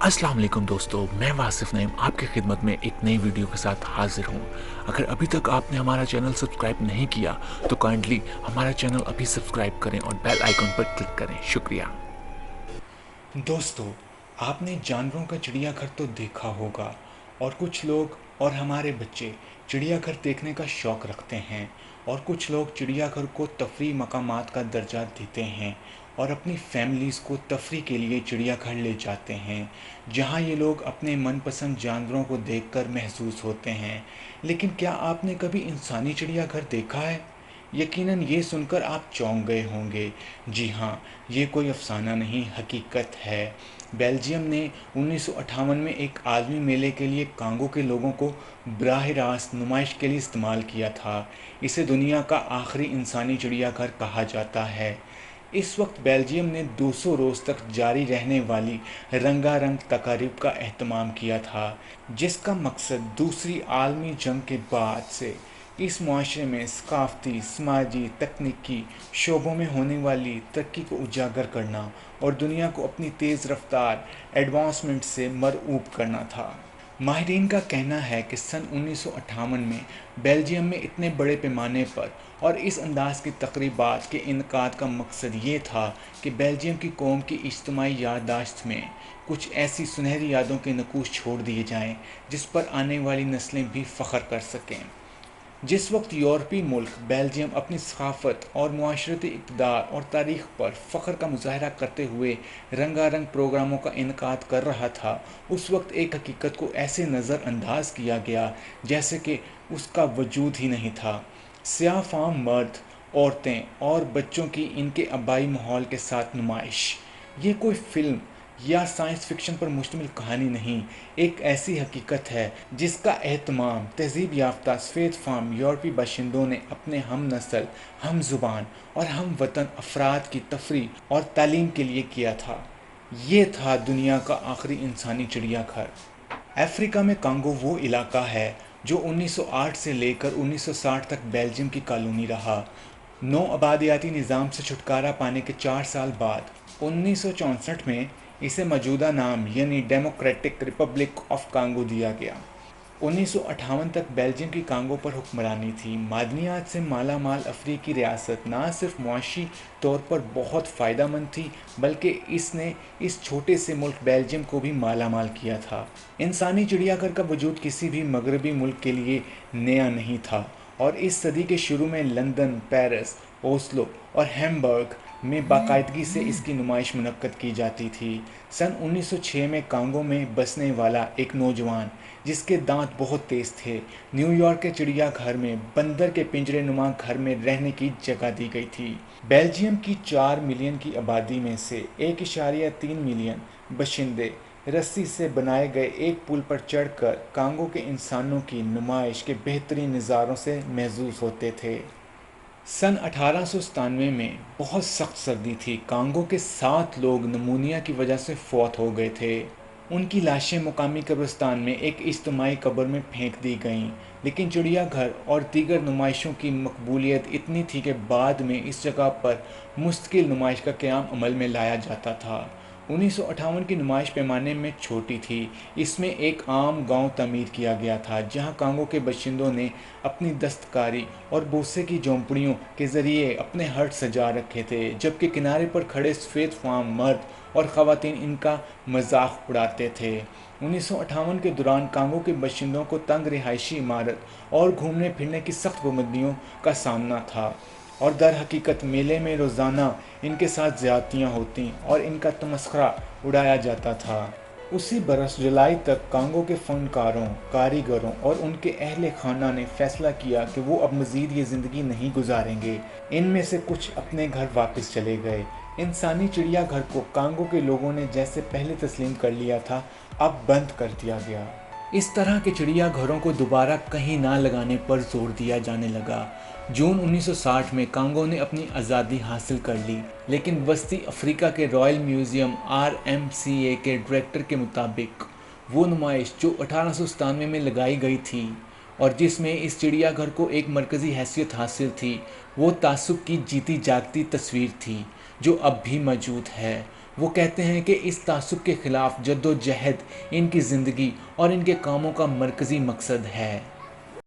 अस्सलाम वालेकुम दोस्तों, मैं वासिफ नईम आपकी खिदमत में एक नई वीडियो के साथ हाजिर हूँ। अगर अभी तक आपने हमारा चैनल सब्सक्राइब नहीं किया तो काइंडली हमारा चैनल अभी सब्सक्राइब करें और बेल आइकन पर क्लिक करें। शुक्रिया। दोस्तों, आपने जानवरों का चिड़ियाघर तो देखा होगा और कुछ लोग और हमारे बच्चे चिड़ियाघर देखने का शौक़ रखते हैं और कुछ लोग चिड़ियाघर को तफरीह मकामात का दर्जा देते हैं और अपनी फैमिलीज़ को तफरीह के लिए चिड़ियाघर ले जाते हैं, जहां ये लोग अपने मनपसंद जानवरों को देखकर महसूस होते हैं। लेकिन क्या आपने कभी इंसानी चिड़ियाघर देखा है? यकीनन ये सुनकर आप चौंक गए होंगे। जी हाँ, ये कोई अफसाना नहीं, हकीकत है। बेल्जियम ने 1958 में एक आलमी मेले के लिए कांगो के लोगों को बराह रास्त नुमाइश के लिए इस्तेमाल किया था। इसे दुनिया का आखिरी इंसानी चिड़ियाघर कहा जाता है। इस वक्त बेल्जियम ने 200 रोज़ तक जारी रहने वाली रंगारंग तकारीब का एहतमाम किया था, जिसका मकसद दूसरी आलमी जंग के बाद से इस मुआशरे में सकाफ़ती, समाजी, तकनीकी शोबों में होने वाली तरक्की को उजागर करना और दुनिया को अपनी तेज़ रफ्तार एडवांसमेंट से मरऊब करना था। माहिरीन का कहना है कि सन 1958 में बेल्जियम में इतने बड़े पैमाने पर और इस अंदाज की तकरीबात के इनकाद का मकसद ये था कि बेल्जियम की कौम की इज्तिमाई याददाश्त में कुछ ऐसी सुनहरी यादों के नकूश छोड़ दिए जाएं जिस पर आने वाली नस्लें भी फ़ख्र कर सकें। जिस वक्त यूरोपी मुल्क बेल्जियम अपनी सकाफ़त और मुआशरती इक़्तिदार और तारीख़ पर फ़ख्र का मुज़ाहरा करते हुए रंगारंग प्रोग्रामों का इनकाद कर रहा था, उस वक्त एक हकीकत को ऐसे नज़रअंदाज किया गया जैसे कि उसका वजूद ही नहीं था। स्याह फ़ाम मर्द, औरतें और बच्चों की इनके आबाई माहौल के साथ नुमाइश, ये कोई फ़िल्म या साइंस फिक्शन पर मुश्तमिल कहानी नहीं, एक ऐसी हकीकत है जिसका एहतमाम तहज़ीब याफ्ता सफ़ेद फ़ाम यूरोपी बाशिंदों ने अपने हम नस्ल, हम ज़ुबान और हम वतन अफराद की तफरीह और तालीम के लिए किया था। ये था दुनिया का आखिरी इंसानी चिड़ियाघर। अफ्रीका में कांगो वो इलाका है जो 1908 से लेकर 1960 तक बेल्जियम की कॉलोनी रहा। नौ आबादियाती निज़ाम से छुटकारा पाने के 4 साल बाद 1964 में इसे मौजूदा नाम यानी डेमोक्रेटिक रिपब्लिक ऑफ कांगो दिया गया। 1958 तक बेल्जियम की कांगो पर हुक्मरानी थी। मादनियात से माला माल अफ्रीकी रियासत ना सिर्फ मुआशी तौर पर बहुत फ़ायदा मंद थी, बल्कि इसने इस छोटे से मुल्क बेल्जियम को भी माला माल किया था। इंसानी चिड़ियाघर का वजूद किसी भी मगरबी मुल्क के लिए नया नहीं था और इस सदी के शुरू में लंदन, पेरिस, ओस्लो और हैम्बर्ग में बाकायदगी से इसकी नुमाइश मुनक्कद की जाती थी। सन 1906 में कांगो में बसने वाला एक नौजवान जिसके दांत बहुत तेज़ थे, न्यूयॉर्क के चिड़ियाघर में बंदर के पिंजरे नुमा घर में रहने की जगह दी गई थी। बेल्जियम की 4 मिलियन की आबादी में से 1.3 मिलियन बशिंदे रस्सी से बनाए गए एक पुल पर चढ़कर कांगो के इंसानों की नुमाइश के बेहतरीन नज़ारों से महसूस होते थे। सन 1897 में बहुत सख्त सर्दी थी। कांगो के 7 लोग नमूनिया की वजह से फौत हो गए थे। उनकी लाशें मुकामी कब्रिस्तान में एक इज्तिमाई कब्र में फेंक दी गईं, लेकिन चिड़ियाघर और दीगर नुमाइशों की मकबूलियत इतनी थी कि बाद में इस जगह पर मुस्तकिल नुमाइश का क़याम अमल में लाया जाता था। 1958 की नुमाइश पैमाने में छोटी थी। इसमें एक आम गांव तमीर किया गया था जहां कांगो के बाशिंदों ने अपनी दस्तकारी और बोसे की झोंपड़ियों के ज़रिए अपने हट सजा रखे थे, जबकि किनारे पर खड़े सफ़ेद फ़ाम मर्द और ख़वातीन इनका मजाक उड़ाते थे। 1958 के दौरान कांगो के बाशिंदों को तंग रिहायशी इमारत और घूमने फिरने की सख्त पाबंदियों का सामना था और दर हकीकत मेले में रोज़ाना इनके साथ ज़्यादतियाँ होती और इनका तमस्खरा उड़ाया जाता था। उसी बरस जुलाई तक कांगो के फ़नकारों, कारीगरों और उनके अहले खाना ने फ़ैसला किया कि वो अब मज़ीद ये ज़िंदगी नहीं गुजारेंगे। इनमें से कुछ अपने घर वापस चले गए। इंसानी चिड़ियाघर को कांगो के लोगों ने जैसे पहले तस्लीम कर लिया था, अब बंद कर दिया गया। इस तरह के चिड़ियाघरों को दोबारा कहीं ना लगाने पर जोर दिया जाने लगा। जून 1960 में कांगो ने अपनी आज़ादी हासिल कर ली, लेकिन वस्ती अफ्रीका के रॉयल म्यूज़ियम RMCA के डायरेक्टर के मुताबिक वो नुमाइश जो 1897 में लगाई गई थी और जिसमें इस चिड़ियाघर को एक मरकज़ी हैसियत हासिल थी, वो तासुब की जीती जागती तस्वीर थी जो अब भी मौजूद है। وہ کہتے ہیں کہ اس تعصب کے خلاف جد و جہد ان کی زندگی اور ان کے کاموں کا مرکزی مقصد ہے۔